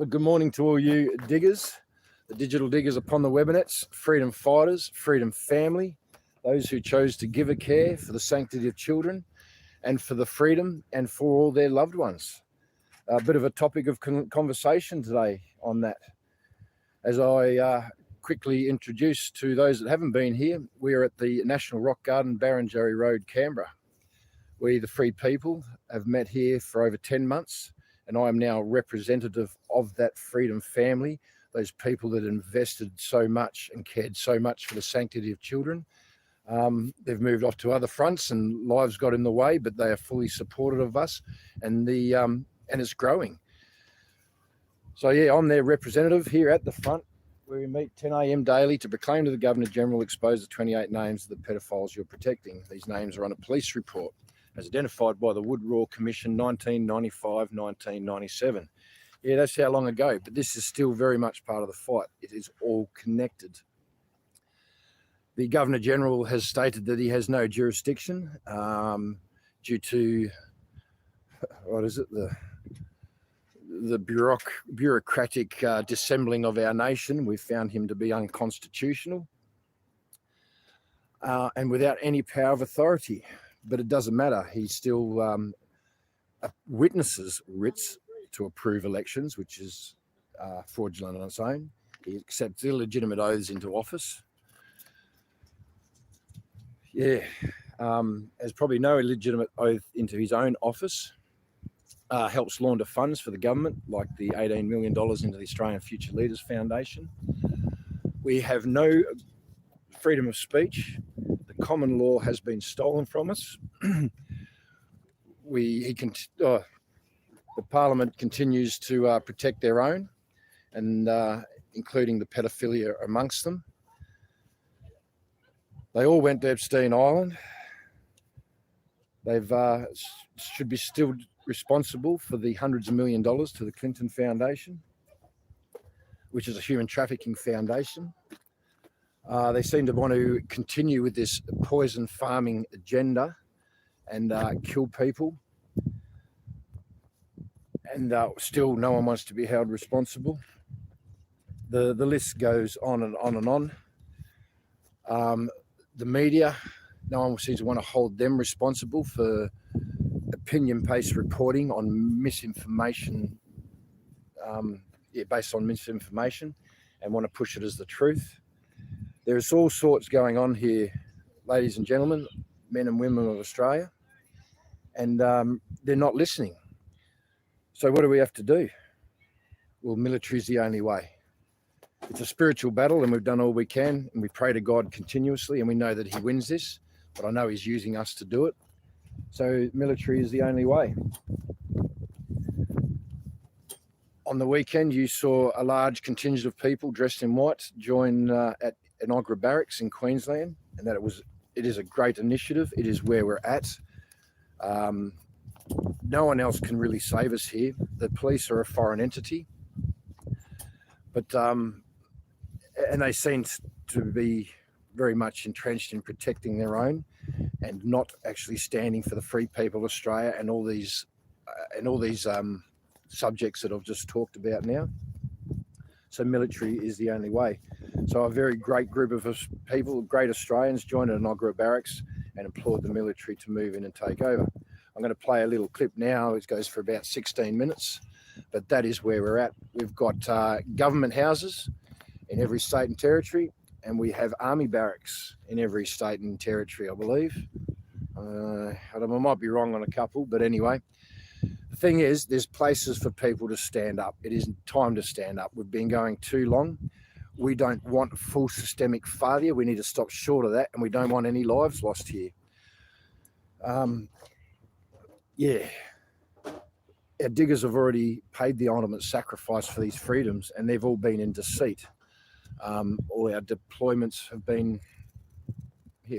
Well, good morning to all you diggers, the digital diggers upon the webinets, freedom fighters, freedom family, those who chose to give a care for the sanctity of children and for the freedom and for all their loved ones. A bit of a topic of conversation today on that. As I quickly introduce to those that haven't been here, we are at the National Rock Garden, Barrenjoey Road, Canberra. We, the Free People, have met here for over 10 months, and I am now representative of that freedom family, those people that invested so much and cared so much for the sanctity of children. They've moved off to other fronts and lives got in the way, but they are fully supportive of us, and it's growing. So yeah, I'm their representative here at the front, where we meet 10 a.m. daily to proclaim to the Governor-General, expose the 28 names of the pedophiles you're protecting. These names are on a police report, as identified by the Wood-Raw Commission 1995-1997. Yeah, that's how long ago, but this is still very much part of the fight. It is all connected. The Governor-General has stated that he has no jurisdiction due to, the bureaucratic dissembling of our nation. We found him to be unconstitutional and without any power of authority. But it doesn't matter. He still witnesses writs to approve elections, which is fraudulent on its own. He accepts illegitimate oaths into office. Yeah, has probably no illegitimate oath into his own office. Helps launder funds for the government, like the $18 million into the Australian Future Leaders Foundation. We have no freedom of speech. The common law has been stolen from us. The Parliament continues to protect their own, and including the pedophilia amongst them. They all went to Epstein Island. They've should be still responsible for the hundreds of $millions to the Clinton Foundation, which is a human trafficking foundation. They seem to want to continue with this poison farming agenda and kill people. And still no one wants to be held responsible. The list goes on and on and on. The media, no one seems to want to hold them responsible for opinion-based reporting on misinformation, based on misinformation, and want to push it as the truth. There's all sorts going on here, ladies and gentlemen, men and women of Australia, and they're not listening. So what do we have to do? Well, military is the only way. It's a spiritual battle, and we've done all we can, and we pray to God continuously, and we know that he wins this, but I know he's using us to do it. So military is the only way. On the weekend, you saw a large contingent of people dressed in white join at Enoggera Barracks in Queensland, and that it is a great initiative. It is where we're at. No one else can really save us here. The police are a foreign entity, but and they seem to be very much entrenched in protecting their own and not actually standing for the free people of Australia and all these subjects that I've just talked about now. So military is the only way. So a very great group of people, great Australians, joined at Enoggera Barracks and implored the military to move in and take over. I'm going to play a little clip now. It goes for about 16 minutes, but that is where we're at. We've got government houses in every state and territory, and we have army barracks in every state and territory, I believe. I might be wrong on a couple, but anyway. The thing is, there's places for people to stand up. It is time to stand up. We've been going too long. We don't want full systemic failure. We need to stop short of that, and we don't want any lives lost here. Our diggers have already paid the ultimate sacrifice for these freedoms, and they've all been in deceit. All our deployments have been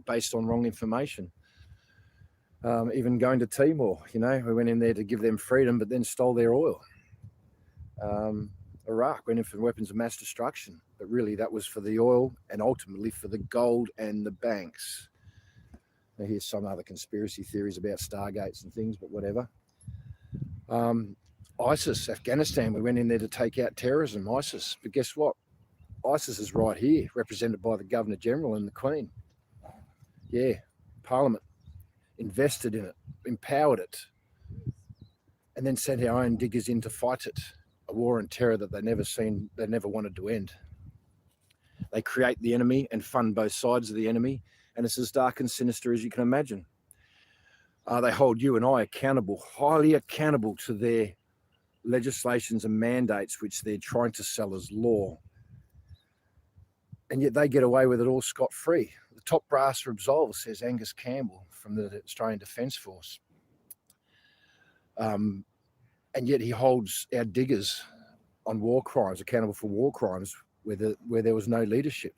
based on wrong information. Even going to Timor, we went in there to give them freedom, but then stole their oil. Iraq went in for weapons of mass destruction, but really that was for the oil and ultimately for the gold and the banks. Now, here's some other conspiracy theories about Stargates and things, but whatever. ISIS, Afghanistan, we went in there to take out terrorism, ISIS. But guess what? ISIS is right here, represented by the Governor General and the Queen. Yeah, Parliament invested in it, empowered it, and then sent our own diggers in to fight it. A war on terror that they never wanted to end. They create the enemy and fund both sides of the enemy, and it's as dark and sinister as you can imagine. They hold you and I accountable, highly accountable to their legislations and mandates, which they're trying to sell as law. And yet they get away with it all scot-free. The top brass are absolved, says Angus Campbell from the Australian Defence Force. And yet he holds our diggers on war crimes, accountable for war crimes where there was no leadership.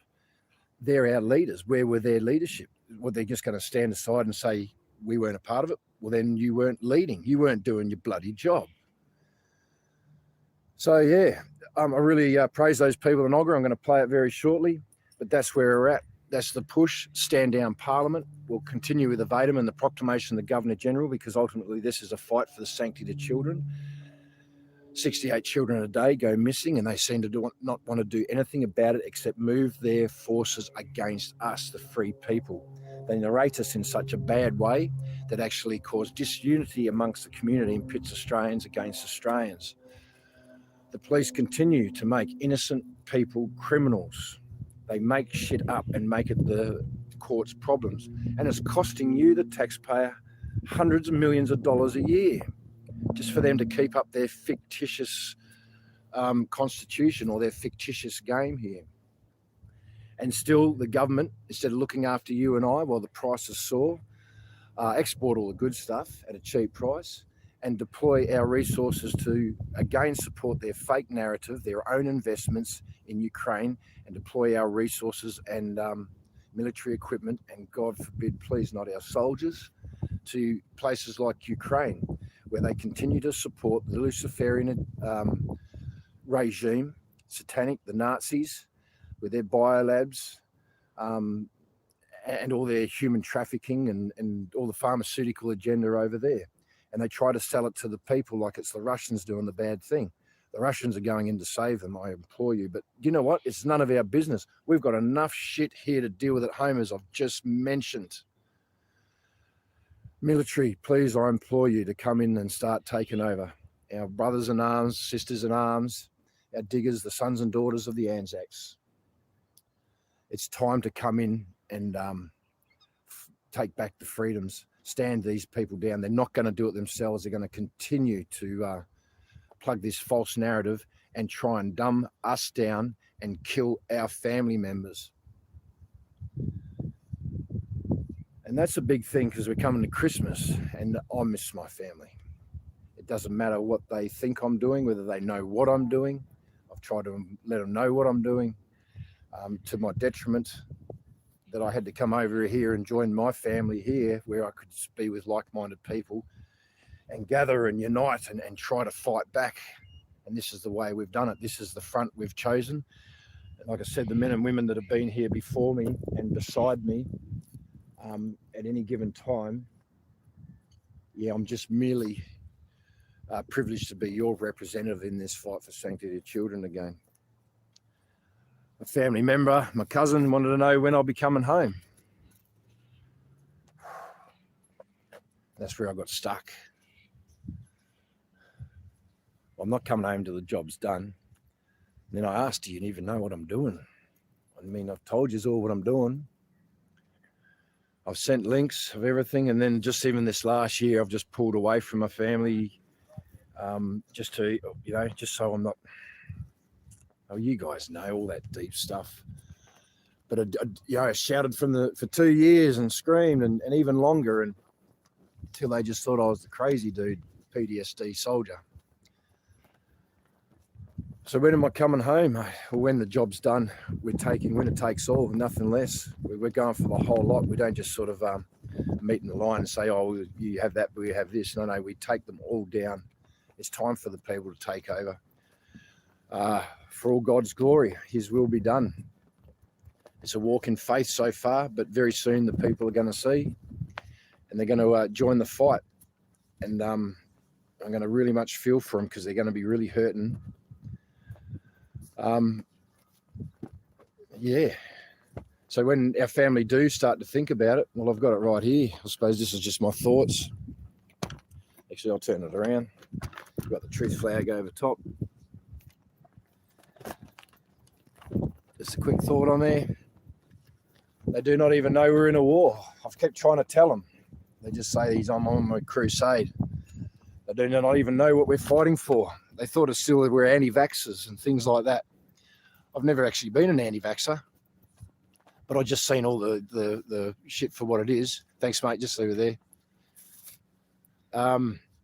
They're our leaders. Where were their leadership? Were they just going to stand aside and say, we weren't a part of it? Well, then you weren't leading. You weren't doing your bloody job. So, yeah, I really praise those people in Ogre. I'm going to play it very shortly, but that's where we're at. That's the push. Stand down Parliament. We'll continue with the Vatum and the proclamation of the Governor-General, because ultimately this is a fight for the sanctity of children. 68 children a day go missing, and they seem to not want to do anything about it except move their forces against us, the free people. They narrate us in such a bad way that actually caused disunity amongst the community and pits Australians against Australians. The police continue to make innocent people criminals. They make shit up and make it the court's problems. And it's costing you, the taxpayer, hundreds of millions of dollars a year just for them to keep up their fictitious constitution or their fictitious game here. And still the government, instead of looking after you and I while the prices soar, export all the good stuff at a cheap price and deploy our resources to again support their fake narrative, their own investments in Ukraine, and deploy our resources and military equipment, and God forbid, please, not our soldiers, to places like Ukraine, where they continue to support the Luciferian regime, satanic, the Nazis, with their biolabs, and all their human trafficking and all the pharmaceutical agenda over there. And they try to sell it to the people like it's the Russians doing the bad thing. The Russians are going in to save them, I implore you. But you know what? It's none of our business. We've got enough shit here to deal with at home, as I've just mentioned. Military, please, I implore you to come in and start taking over. Our brothers in arms, sisters in arms, our diggers, the sons and daughters of the Anzacs. It's time to come in and take back the freedoms, stand these people down. They're not going to do it themselves. They're going to continue to plug this false narrative and try and dumb us down and kill our family members. And that's a big thing, because we're coming to Christmas and I miss my family. It doesn't matter what they think I'm doing, whether they know what I'm doing. I've tried to let them know what I'm doing, to my detriment, that I had to come over here and join my family here, where I could be with like-minded people and gather and unite and try to fight back. And this is the way we've done it. This is the front we've chosen. And like I said, the men and women that have been here before me and beside me, at any given time, yeah, I'm just merely privileged to be your representative in this fight for sanctity of children again. A family member, my cousin, wanted to know when I'll be coming home. That's where I got stuck. I'm not coming home till the job's done. And then I asked, do you even know what I'm doing? I mean, I've told you all what I'm doing. I've sent links of everything, and then just even this last year, I've just pulled away from my family, just to, just so I'm not, oh, you guys know all that deep stuff. But I shouted for 2 years and screamed and even longer, and until they just thought I was the crazy dude, PTSD soldier. So when am I coming home? Well, when the job's done, we're taking winner takes all, nothing less. We're going for the whole lot. We don't just sort of meet in the line and say, oh, you have that, we have this. No, we take them all down. It's time for the people to take over. For all God's glory, his will be done. It's a walk in faith so far, but very soon the people are going to see, and they're going to join the fight. And I'm going to really much feel for them because they're going to be really hurting. Yeah. So when our family do start to think about it, well, I've got it right here. I suppose this is just my thoughts. Actually, I'll turn it around. I've got the truth flag over top. Just a quick thought on there. They do not even know we're in a war. I've kept trying to tell them. They just say I'm on my crusade. They do not even know what we're fighting for. They thought it's still we're anti-vaxxers and things like that. I've never actually been an anti-vaxxer, but I've just seen all the shit for what it is. Thanks, mate. Just over there.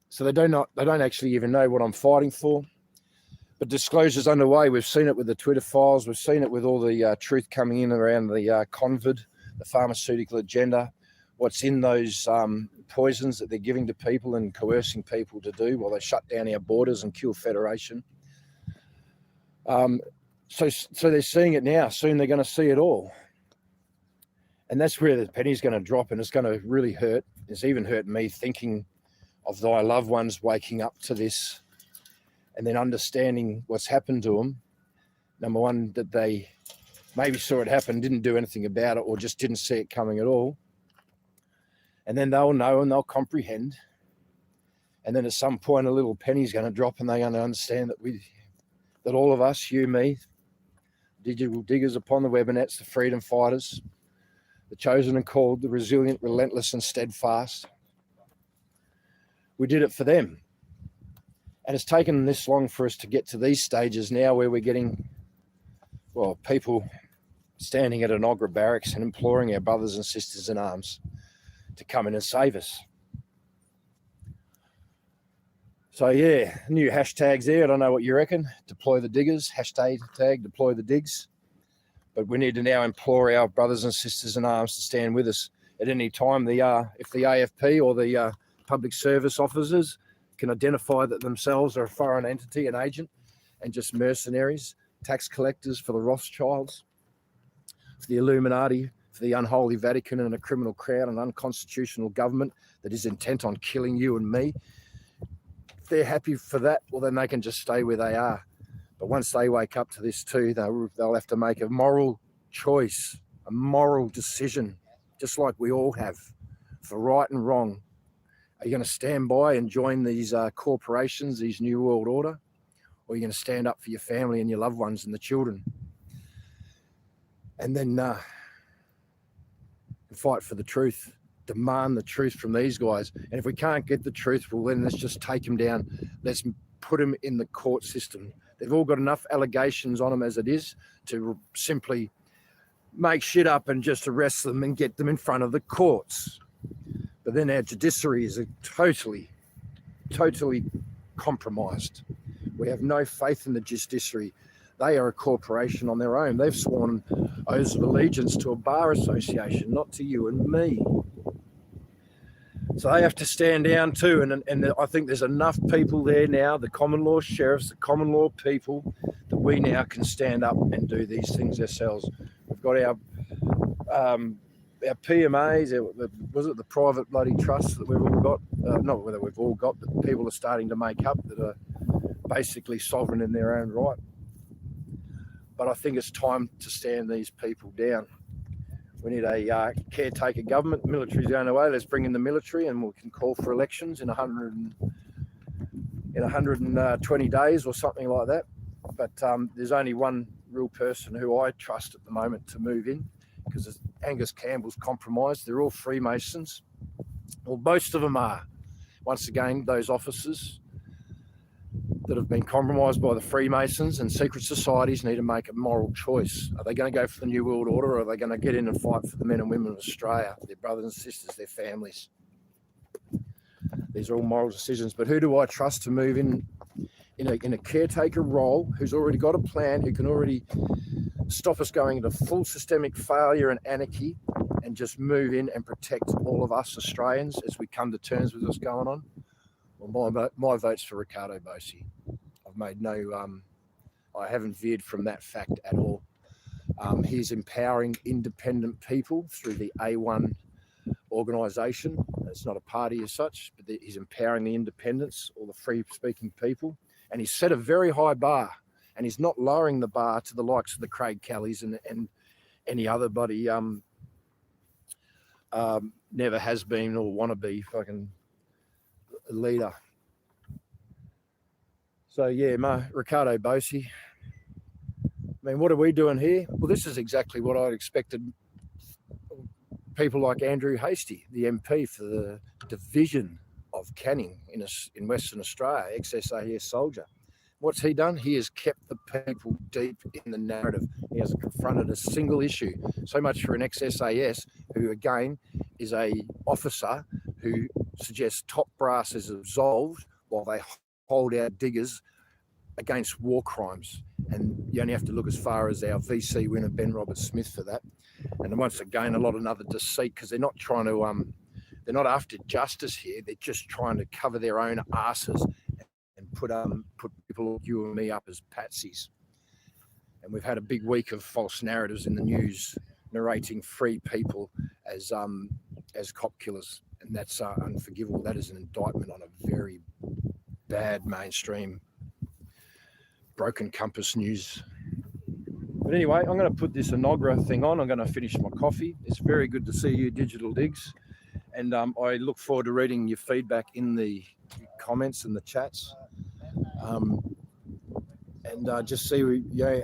So they don't actually even know what I'm fighting for. But disclosure's underway. We've seen it with the Twitter files. We've seen it with all the truth coming in around the COVID, the pharmaceutical agenda, what's in those poisons that they're giving to people and coercing people to do while they shut down our borders and kill Federation. So they're seeing it now. Soon they're going to see it all. And that's where the penny's going to drop, and it's going to really hurt. It's even hurt me thinking of thy loved ones waking up to this and then understanding what's happened to them. Number one, that they maybe saw it happen, didn't do anything about it, or just didn't see it coming at all. And then they'll know and they'll comprehend. And then at some point, a little penny's going to drop, and they're going to understand that all of us, you, me, digital diggers upon the webinets, the freedom fighters, the chosen and called, the resilient, relentless and steadfast, we did it for them. And it's taken this long for us to get to these stages now where we're getting, well, people standing at an Ogra barracks and imploring our brothers and sisters in arms to come in and save us. So yeah, new hashtags there. I don't know what you reckon. Deploy the diggers, hashtag deploy the digs. But we need to now implore our brothers and sisters in arms to stand with us at any time. If the AFP or the public service officers can identify that themselves are a foreign entity, an agent, and just mercenaries, tax collectors for the Rothschilds, for the Illuminati, for the unholy Vatican and a criminal crown and unconstitutional government that is intent on killing you and me. If they're happy for that, well, then they can just stay where they are. But once they wake up to this too, they'll have to make a moral choice, a moral decision, just like we all have, for right and wrong. Are you going to stand by and join these corporations, these New World Order? Or are you going to stand up for your family and your loved ones and the children? And then fight for the truth, demand the truth from these guys. And if we can't get the truth, well, then let's just take them down. Let's put them in the court system. They've all got enough allegations on them as it is to simply make shit up and just arrest them and get them in front of the courts. But then our judiciary is totally compromised. We have no faith in the judiciary. They are a corporation on their own. They've sworn oaths of allegiance to a bar association, not to you and me. So they have to stand down too. And I think there's enough people there now, the common law sheriffs, the common law people, that we now can stand up and do these things ourselves. We've got our PMAs, was it the private bloody trusts that we've all got? Not whether we've all got, but people are starting to make up that are basically sovereign in their own right. But I think it's time to stand these people down. We need a caretaker government. The military's going away. Let's bring in the military, and we can call for elections in 120 days or something like that. But there's only one real person who I trust at the moment to move in, because Angus Campbell's compromised. They're all Freemasons. Well, most of them are. Once again, those officers that have been compromised by the Freemasons and secret societies need to make a moral choice. Are they going to go for the New World Order, or are they going to get in and fight for the men and women of Australia, their brothers and sisters, their families? These are all moral decisions. But who do I trust to move in a caretaker role, who's already got a plan, who can already stop us going into full systemic failure and anarchy, and just move in and protect all of us Australians as we come to terms with what's going on? Well, my vote's for Ricardo Bossi. I've made I haven't veered from that fact at all. He's empowering independent people through the A1 organisation, it's not a party as such, but he's empowering the independents, all the free-speaking people, and he's set a very high bar, and he's not lowering the bar to the likes of the Craig Kellys and any other buddy never has been or want to be fucking leader. So yeah, Ricardo Bosi. I mean, what are we doing here? Well, this is exactly what I'd expected people like Andrew Hastie, the MP for the division of Canning in Western Australia, ex-SAS soldier. What's he done? He has kept the people deep in the narrative. He hasn't confronted a single issue. So much for an ex-SAS, who again is a officer who suggests top brass is absolved while they hold our diggers against war crimes. And you only have to look as far as our VC winner, Ben Roberts-Smith, for that. And once again, a lot of another deceit, because they're not trying to, they're not after justice here. They're just trying to cover their own asses and put people like you and me up as patsies. And we've had a big week of false narratives in the news narrating free people as cop killers, and that's unforgivable. That is an indictment on a very bad mainstream broken compass news. But anyway, I'm going to put this Enoggera thing on. I'm going to finish my coffee. It's very good to see you, Digital Digs, and I look forward to reading your feedback in the comments and the chats, and just see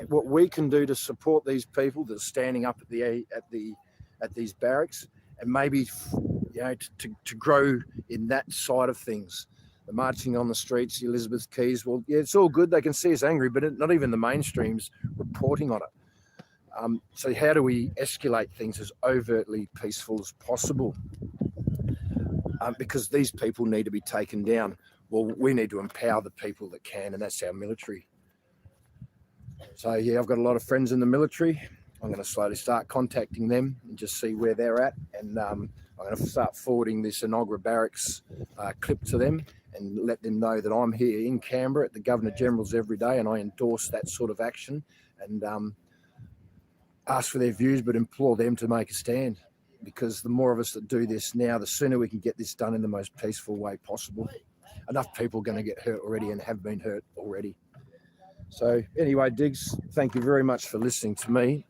what we can do to support these people that are standing up at these barracks, and maybe to grow in that side of things. The marching on the streets, the Elizabeth Keys, well, yeah, it's all good. They can see us angry, but not even the mainstream's reporting on it. So how do we escalate things as overtly peaceful as possible? Because these people need to be taken down. Well, we need to empower the people that can, and that's our military. So, yeah, I've got a lot of friends in the military. I'm going to slowly start contacting them and just see where they're at. And I'm going to start forwarding this Enoggera Barracks clip to them and let them know that I'm here in Canberra at the Governor-General's every day, and I endorse that sort of action, and ask for their views, but implore them to make a stand, because the more of us that do this now, the sooner we can get this done in the most peaceful way possible. Enough people are going to get hurt already and have been hurt already. So anyway, Diggs, thank you very much for listening to me.